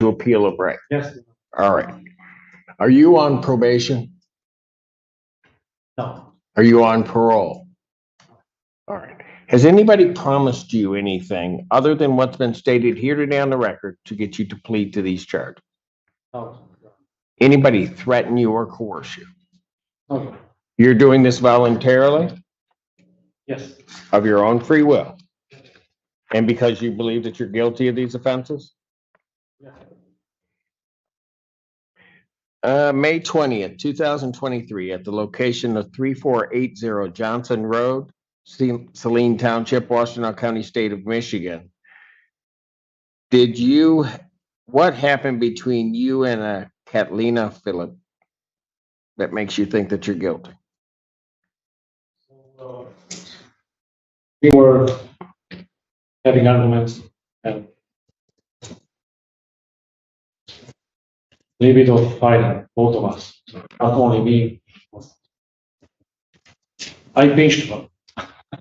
to appeal a break? Yes. All right. Are you on probation? No. Are you on parole? All right. Has anybody promised you anything other than what's been stated here today on the record to get you to plead to these charges? No. Anybody threaten you or coerce you? No. You're doing this voluntarily Yes. of your own free will and because you believe that you're guilty of these offenses? Yes. May 20th, 2023, at the location of 3480 Johnson Road, Saline Township, Washtenaw County, State of Michigan. What happened between you and Catalina Phillip that makes you think that you're guilty? We were having arguments and a little bit of fighting, both of us, not only me. I pinched her.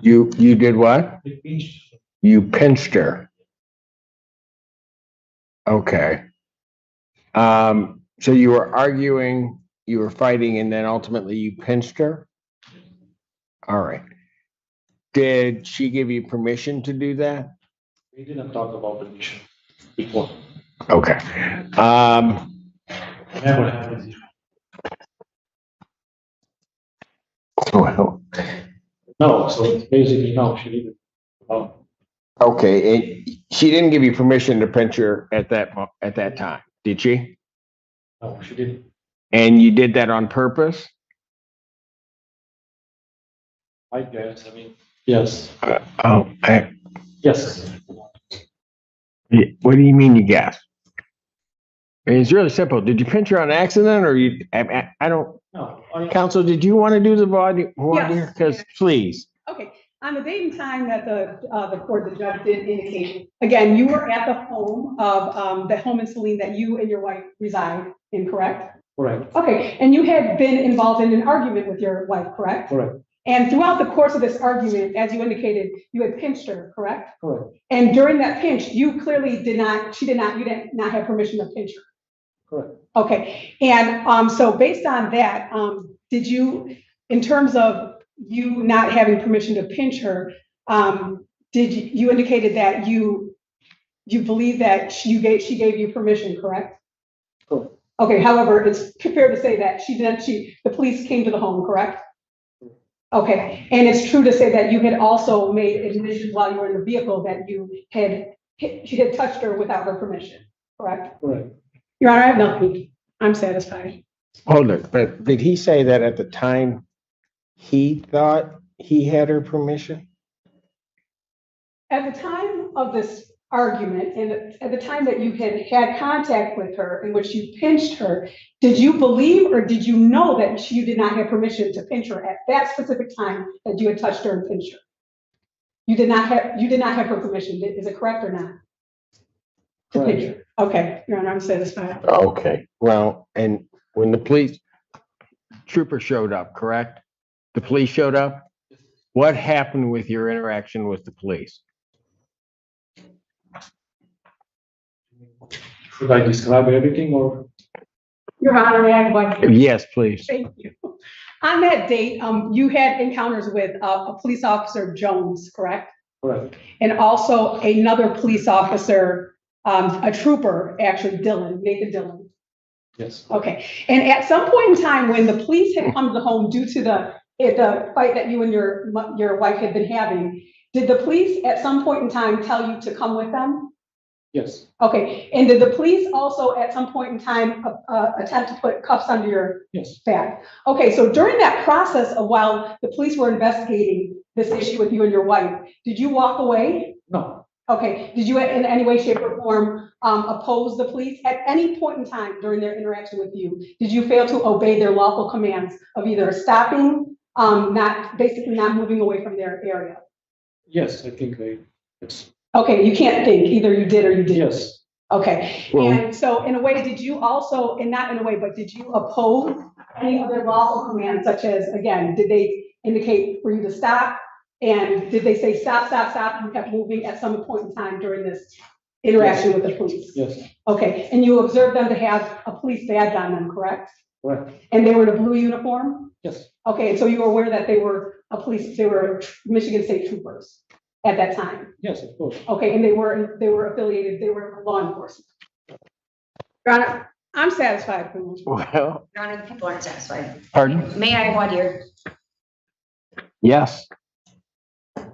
You did what? I pinched her. You pinched her. Okay. So you were arguing, you were fighting, and then ultimately you pinched her? All right. Did she give you permission to do that? We didn't talk about permission before. Okay. Never happened. Well, No, so it's basically no, she didn't. No. okay, and she didn't give you permission to pinch her at that time, did she? No, she didn't. And you did that on purpose? I guess. I mean, yes. Yes. What do you mean you guess? I mean, it's really simple. Did you pinch her on accident or I don't, No. counsel, did you want to do the voir dire? Yes. Because please. Okay, on the date and time that the judge did indicate, again, you were at the home of, the home in Saline that you and your wife reside in, correct? Correct. Okay, and you had been involved in an argument with your wife, correct? Correct. And throughout the course of this argument, as you indicated, you had pinched her, correct? Correct. And during that pinch, you clearly you did not have permission to pinch her. Correct. Okay, and so based on that, did you, in terms of you not having permission to pinch her, you indicated that you believe that she gave you permission, correct? Correct. Okay, however, it's fair to say that the police came to the home, correct? Okay, and it's true to say that you had also made admissions while you were in the vehicle that she had touched her without her permission, correct? Correct. Your Honor, I have nothing. I'm satisfied. Hold it, but did he say that at the time he thought he had her permission? At the time of this argument, and at the time that you had contact with her in which you pinched her, did you believe or did you know that you did not have permission to pinch her at that specific time that you had touched her and pinched her? You did not have her permission. Is it correct or not? To pinch her. Okay, Your Honor, I'm satisfied. Okay, well, and when the police trooper showed up, correct? The police showed up? What happened with your interaction with the police? Should I describe everything or? Your Honor, may I have one? Yes, please. Thank you. On that date, you had encounters with a police officer, Jones, correct? Correct. And also another police officer, a trooper, actually, Nathan Dillon. Yes. Okay, and at some point in time when the police had come to the home due to the fight that you and your wife had been having, did the police at some point in time tell you to come with them? Yes. Okay, and did the police also at some point in time attempt to put cuffs under your back? Okay, so during that process of while the police were investigating this issue with you and your wife, did you walk away? No. Okay, did you in any way, shape, or form oppose the police at any point in time during their interaction with you? Did you fail to obey their lawful commands of either stopping, not moving away from their area? Yes, I think it's. Okay, you can't think, either you did or you didn't. Yes. Okay, Well, and so in a way, did you also, and not in a way, but did you oppose any other lawful commands, such as, again, did they indicate for you to stop? And did they say stop, stop, stop, and you kept moving at some point in time during this interaction with the police? Yes, Okay, and you observed them to have a police badge on them, correct? correct. And they were in a blue uniform? Yes, Okay, so you were aware that they were they were Michigan State Troopers at that time? yes, of course. Okay, and they were affiliated, they were law enforcement? Your Honor, I'm satisfied. Well, Your Honor, the people aren't satisfied. pardon? May I voir dire? Yes.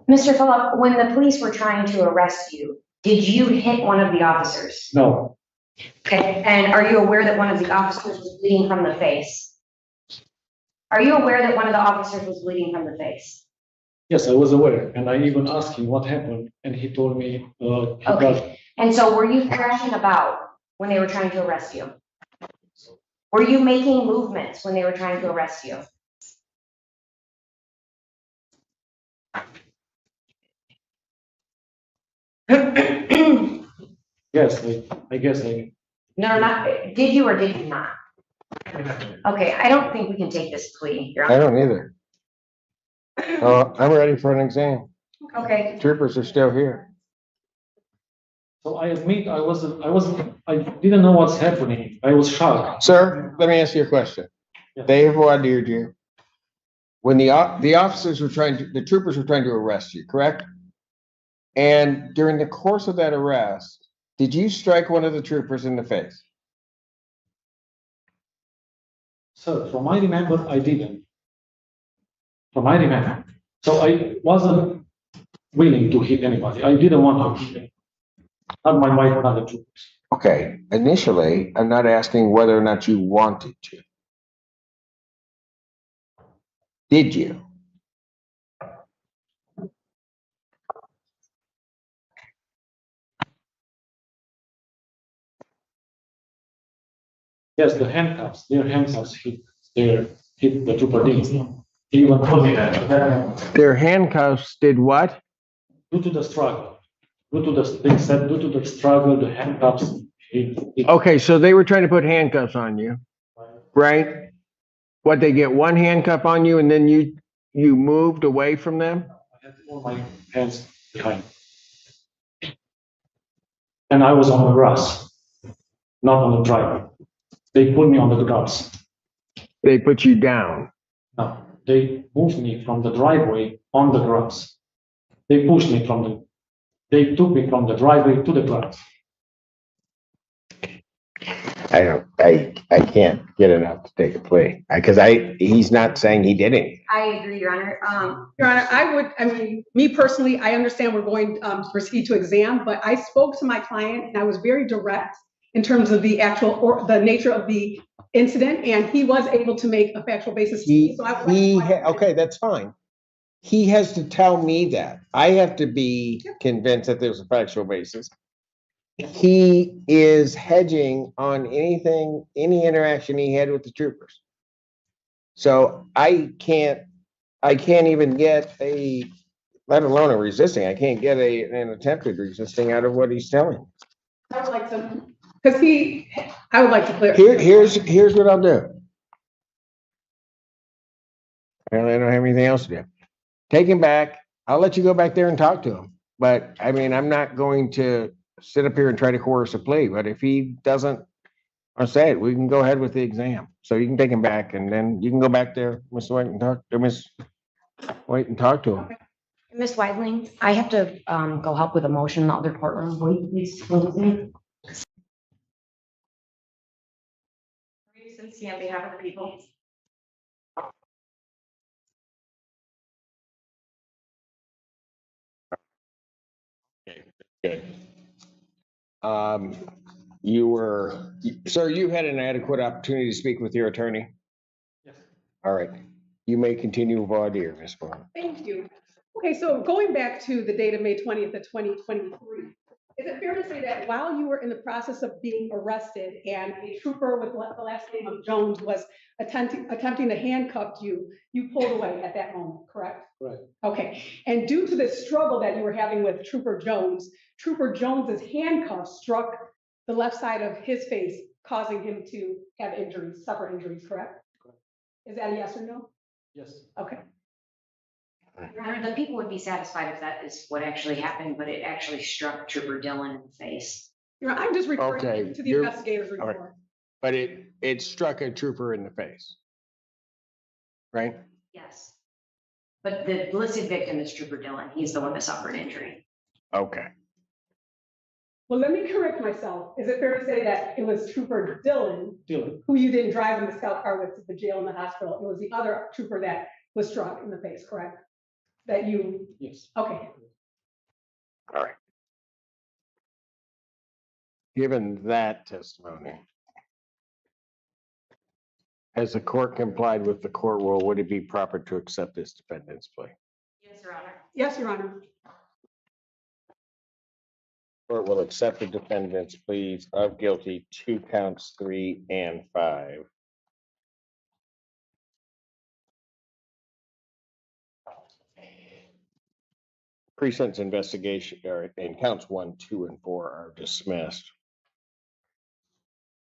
Mr. Phillip, when the police were trying to arrest you, did you hit one of the officers? No, Okay, and are you aware that one of the officers was bleeding from the face? Are you aware that one of the officers was bleeding from the face? yes, I was aware, and I even asked him what happened, and he told me, he got, Okay, and so were you thrashing about when they were trying to arrest you? Were you making movements when they were trying to arrest you? No, yes, I guess I. not, did you or did you not? Okay, I don't think we can take this plea, Your I Honor. don't either. I'm ready for an exam. Okay, Troopers are still here. So I admit I didn't know what's happening. I was shocked. Sir, let me ask you a question. Yeah. They have voir dired you. When the officers were the troopers were trying to arrest you, correct? And during the course of that arrest, did you strike one of the troopers in the face? So from I remember, I didn't. From I remember. So I wasn't willing to hit anybody. I didn't want to hit anybody. Not my wife, not the troopers. Okay, initially, I'm not asking whether or not you wanted to. Did you? Yes, the handcuffs, their handcuffs hit the trooper didn't. He even told me that. Their handcuffs did what? Due to the struggle, they said due to the struggle, the handcuffs hit. Okay, so they were trying to put handcuffs on you, right? What, they get one handcuff on you and then you moved away from them? I had all my hands behind. And I was on the grass, not on the driveway. They put me on the grass. They put you down. No, they moved me from the driveway on the grass. They pushed me they took me from the driveway to the grass. I can't get enough to take a plea, because he's not saying he did anything. I agree, Your Honor. Your Honor, me personally, I understand we're going to proceed to exam, but I spoke to my client and I was very direct in terms of the the nature of the incident, and he was able to make a factual basis. Okay, that's fine. He has to tell me that. I have to be convinced that there's a factual basis. He is hedging on any interaction he had with the troopers. So I can't even get let alone a resisting, I can't get an attempted resisting out of what he's telling. I would like to, I would like to clear. Here's what I'll do. Apparently I don't have anything else to do. Take him back. I'll let you go back there and talk to him. But I'm not going to sit up here and try to coerce a plea. But if he doesn't, I'll say it, we can go ahead with the exam. So you can take him back and then you can go back there, Miss White, and talk to him. Ms. Weidling, I have to go help with a motion in the other courtroom. Will you please excuse me? On behalf of the people. Okay. Sir, you had an adequate opportunity to speak with your attorney. Yes. All right. You may continue voir dire, Ms. Bond. Thank you. Okay, so going back to the date of May 20th of 2023, is it fair to say that while you were in the process of being arrested and a trooper with the last name of Jones was attempting to handcuff you, you pulled away at that moment, correct? Right. Okay, and due to the struggle that you were having with Trooper Jones's handcuffs struck the left side of his face, causing him to have suffer injuries, correct? Correct. Is that a yes or no? Yes. Okay. Your Honor, the people would be satisfied if that is what actually happened, but it actually struck Trooper Dillon in the face. I'm just referring Okay, to the you're- investigator's all right. report. But it struck a trooper in the face. Right? Yes. But the listed victim is Trooper Dillon. He's the one that suffered injury. Okay. Well, let me correct myself. Is it fair to say that it was Trooper Dillon, Dylan, who you didn't drive in the scout car with to the jail and the hospital? It was the other trooper that was struck in the face, correct? That you, yes. okay. All right. Given that testimony, has the court complied with the court rule? Would it be proper to accept this defendant's plea? Yes, Your Honor. Yes, Your Honor. Court will accept the defendant's pleas of guilty to counts 3 and 5. Pre-sentence investigation, and counts 1, 2, and 4 are dismissed.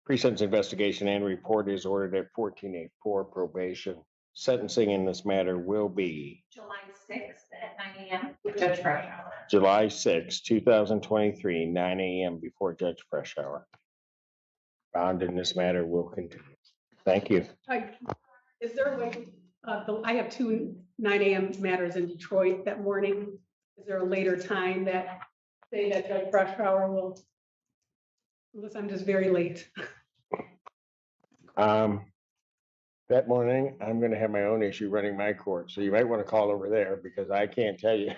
Pre-sentence investigation and report is ordered at 1484 probation. Sentencing in this matter will be July 6th at 9 a.m. with Judge Freshour. July 6, 2023, 9 a.m. before Judge Freshour. Bond in this matter will continue. Thank you. Is there a way, I have 2 9 a.m. matters in Detroit that morning. Is there a later time that, say that Judge Freshour will, unless I'm just very late? That morning, I'm gonna have my own issue running my court, so you might want to call over there because I can't tell you.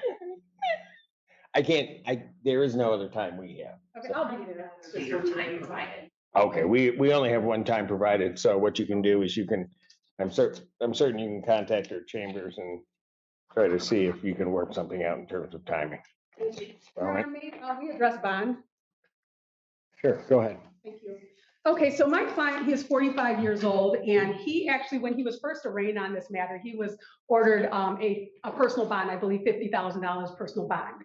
There is no other time we have. Okay, I'll be there. So your time provided. Okay, we only have one time provided, so what you can do is you can, I'm certain you can contact your chambers and try to see if you can work something out in terms of timing. All right, We address bond. sure, go ahead. Thank you. Okay, so my client, he is 45 years old, and he actually, when he was first arraigned on this matter, he was ordered a personal bond, I believe $50,000 personal bond.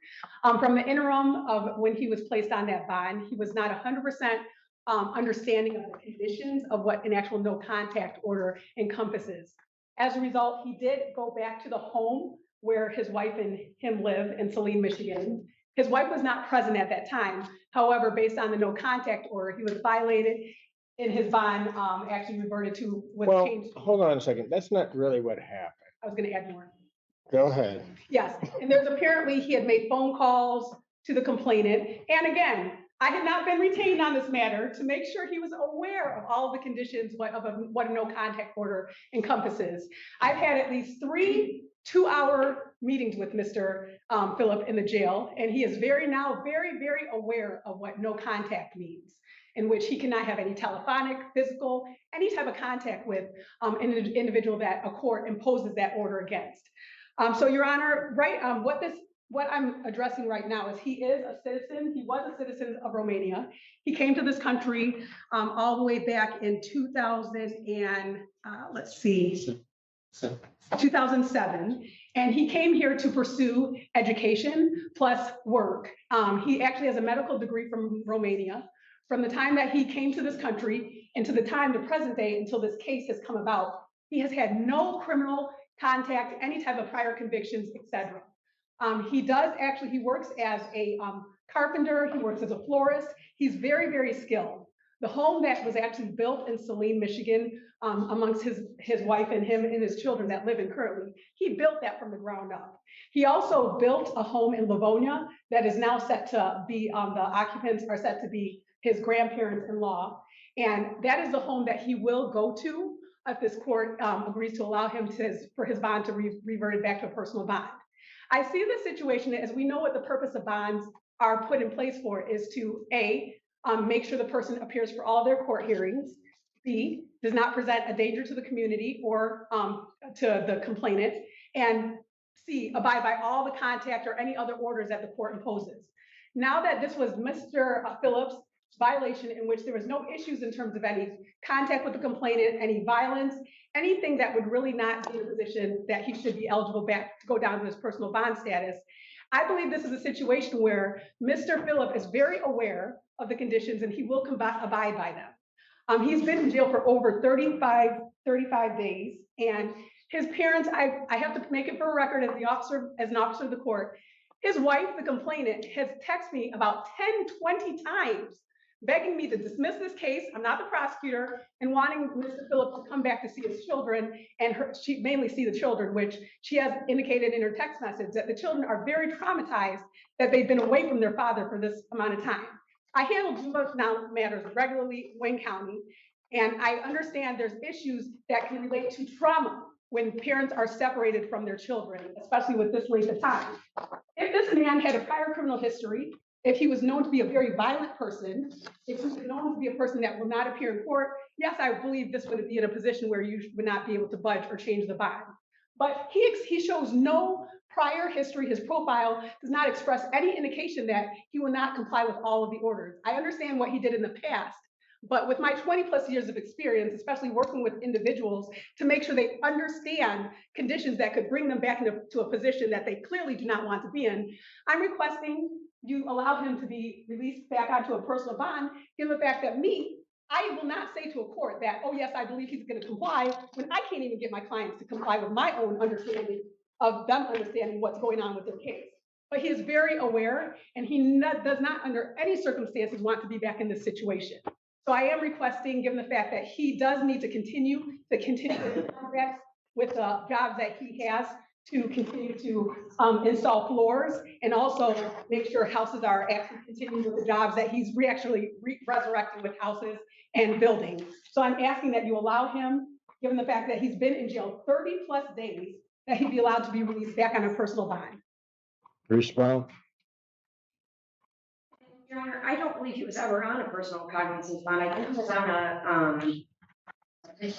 From the interim of when he was placed on that bond, he was not 100% understanding of the conditions of what an actual no contact order encompasses. As a result, he did go back to the home where his wife and him live in Saline, Michigan. His wife was not present at that time. However, based on the no contact order, he was violated and his bond actually reverted to was Well, changed. hold on a second, that's not really what happened. I was gonna add more. Go ahead. Yes, and there's apparently he had made phone calls to the complainant. And again, I had not been retained on this matter to make sure he was aware of all the conditions of what a no contact order encompasses. I've had at least 3 2-hour meetings with Mr. Phillip in the jail, and he is very, very aware of what no contact means, in which he cannot have any telephonic, physical, any type of contact with an individual that a court imposes that order against. So, Your Honor, right, what I'm addressing right now is he is a citizen. He was a citizen of Romania. He came to this country all the way back in 2007, and he came here to pursue education plus work. He actually has a medical degree from Romania. From the time that he came to this country and to the present day until this case has come about, he has had no criminal contact, any type of prior convictions, etc. He works as a carpenter, he works as a florist. He's very, very skilled. The home that was actually built in Saline, Michigan, amongst his wife and him and his children that live in currently, he built that from the ground up. He also built a home in Livonia that is now set to be, the occupants are set to be his grandparents-in-law. And that is the home that he will go to if this court agrees to allow him for his bond to revert it back to a personal bond. I see the situation as we know what the purpose of bonds are put in place for is to A, make sure the person appears for all their court hearings, B, does not present a danger to the community or to the complainant, and C, abide by all the contact or any other orders that the court imposes. Now that this was Mr. Phillips' violation in which there was no issues in terms of any contact with the complainant, any violence, anything that would really not be in a position that he should be eligible back to go down to his personal bond status. I believe this is a situation where Mr. Phillip is very aware of the conditions and he will abide by them. He's been in jail for over 35 days, and His parents, I have to make it for a record as an officer of the court. His wife, the complainant, has texted me about 10, 20 times, begging me to dismiss this case. I'm not the prosecutor, and wanting Mr. Phillips to come back to see his children, and she mainly see the children, which she has indicated in her text message that the children are very traumatized that they've been away from their father for this amount of time. I handle juvenile matters regularly in Wayne County, and I understand there's issues that can relate to trauma when parents are separated from their children, especially with this length of time. If this man had a prior criminal history, if he was known to be a very violent person, if he was known to be a person that will not appear in court, yes, I believe this would be in a position where you would not be able to budge or change the bond. But he shows no prior history. His profile does not express any indication that he will not comply with all of the orders. I understand what he did in the past, but with my 20 plus years of experience, especially working with individuals to make sure they understand conditions that could bring them back into a position that they clearly do not want to be in, I'm requesting you allow him to be released back onto a personal bond, given the fact that I will not say to a court that, oh yes, I believe he's going to comply, when I can't even get my clients to comply with my own understanding of them understanding what's going on with their case. But he is very aware, and he does not under any circumstances want to be back in this situation. So I am requesting, given the fact that he does need to continue the contracts with the jobs that he has, to continue to install floors and also make sure houses are actually continuing with the jobs that he's resurrecting with houses and buildings. So I'm asking that you allow him, given the fact that he's been in jail 30 plus days, that he be allowed to be released back on a personal bond. Bruce Brown? Your Honor, I don't believe he was ever on a personal cognizance bond. I think he was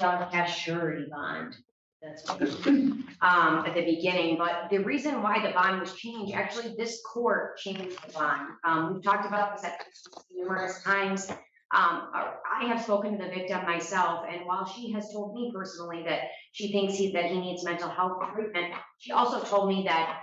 on a cash surety bond. That's what at the beginning. But the reason why the bond was changed, actually, this court changed the bond. We've talked about this at numerous times. I have spoken to the victim myself, and while she has told me personally that she thinks that he needs mental health treatment, she also told me that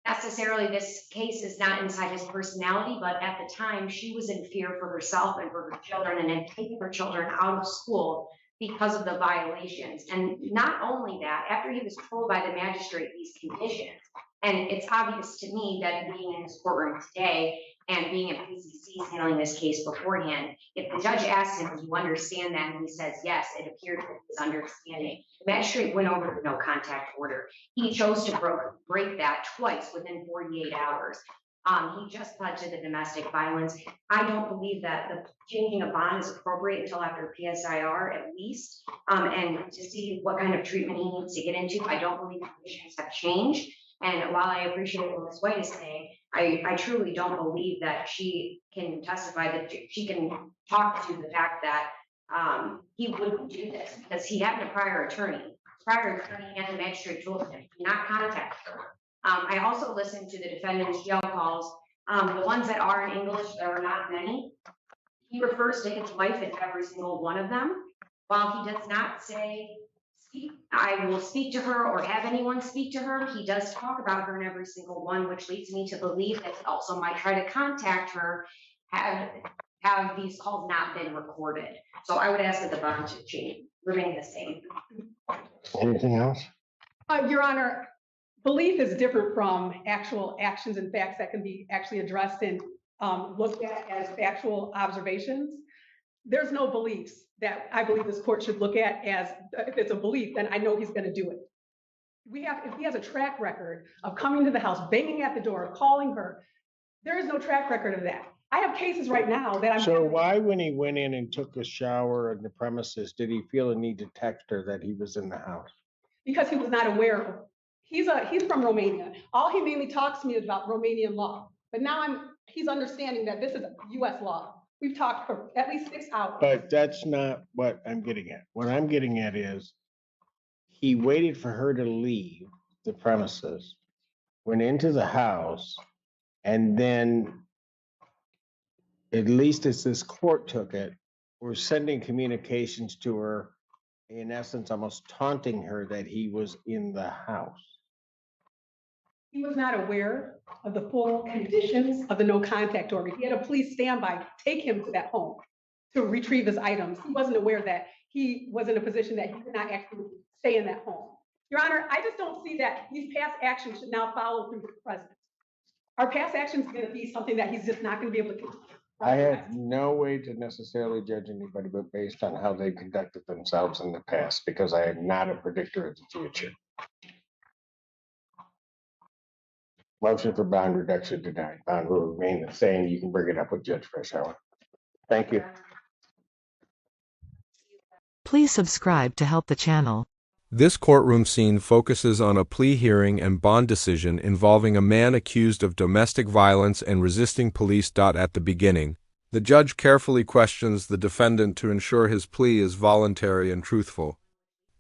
necessarily this case is not inside his personality, but at the time she was in fear for herself and for her children and had taken her children out of school because of the violations. And not only that, after he was told by the magistrate these conditions, and it's obvious to me that being in his courtroom today and being at PCC handling this case beforehand, if the judge asks him, do you understand that? And he says, yes, it appeared that he was understanding. The magistrate went over the no contact order. He chose to break that twice within 48 hours. He just pled to the domestic violence. I don't believe that the changing a bond is appropriate until after PSIR at least, and to see what kind of treatment he needs to get into. I don't believe conditions have changed. And while I appreciate what Ms. White is saying, I truly don't believe that she can testify, that she can talk to the fact that he wouldn't do this because he had a prior attorney. And the magistrate told him to not contact her. I also listened to the defendant's jail calls, the ones that are in English, there are not many. He refers to his wife in every single one of them. While he does not say, I will speak to her or have anyone speak to her, he does talk about her in every single one, which leads me to believe that he also might try to contact her, have these calls not been recorded. So I would ask that the bond to change, remain the same. Anything else? Your Honor, belief is different from actual actions and facts that can be actually addressed and looked at as factual observations. There's no beliefs that I believe this court should look at as, if it's a belief, then I know he's going to do it. If he has a track record of coming to the house, banging at the door, calling her, there is no track record of that. I have cases right now that I'm. So why, when he went in and took a shower in the premises, did he feel a need to text her that he was in the house? Because he was not aware of. He's from Romania. All he mainly talks to me is about Romanian law. But now he's understanding that this is U.S. law. We've talked for at least 6 hours. But that's not what I'm getting at. What I'm getting at is he waited for her to leave the premises, went into the house, and then, at least as this court took it, we're sending communications to her, in essence, almost taunting her that he was in the house. He was not aware of the full conditions of the no contact order. He had a police standby take him to that home to retrieve his items. He wasn't aware that he was in a position that he could not actually stay in that home. Your Honor, I just don't see that these past actions should now follow through the present. Our past actions are gonna be something that he's just not gonna be able to. I have no way to necessarily judge anybody, but based on how they conducted themselves in the past, because I am not a predictor of the future. Motion for bond reduction denied. Bond will remain the same. You can bring it up with Judge Freshour. Thank you. Please subscribe to help the channel. This courtroom scene focuses on a plea hearing and bond decision involving a man accused of domestic violence and resisting police. At the beginning, the judge carefully questions the defendant to ensure his plea is voluntary and truthful.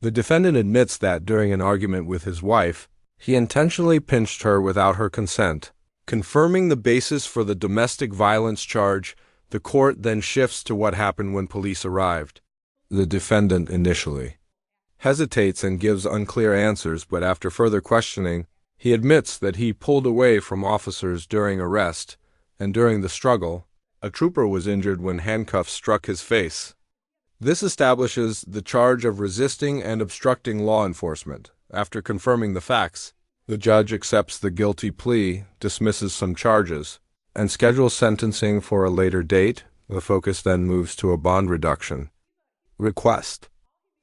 The defendant admits that during an argument with his wife, he intentionally pinched her without her consent. Confirming the basis for the domestic violence charge, the court then shifts to what happened when police arrived. The defendant initially hesitates and gives unclear answers, but after further questioning, he admits that he pulled away from officers during arrest, and during the struggle, a trooper was injured when handcuffs struck his face. This establishes the charge of resisting and obstructing law enforcement. After confirming the facts, the judge accepts the guilty plea, dismisses some charges, and schedules sentencing for a later date. The focus then moves to a bond reduction request.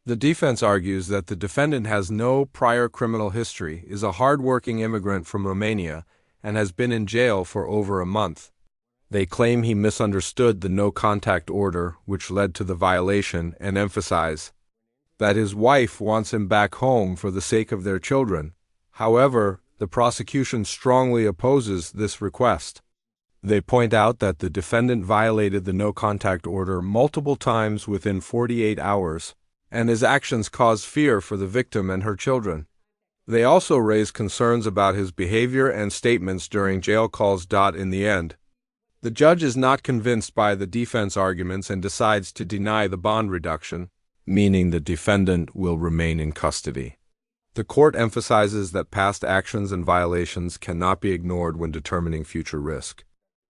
The defense argues that the defendant has no prior criminal history, is a hard-working immigrant from Romania, and has been in jail for over a month. They claim he misunderstood the no-contact order, which led to the violation, and emphasize that his wife wants him back home for the sake of their children. However, the prosecution strongly opposes this request. They point out that the defendant violated the no-contact order multiple times within 48 hours, and his actions cause fear for the victim and her children. They also raise concerns about his behavior and statements during jail calls. In the end, the judge is not convinced by the defense arguments and decides to deny the bond reduction, meaning the defendant will remain in custody. The court emphasizes that past actions and violations cannot be ignored when determining future risk.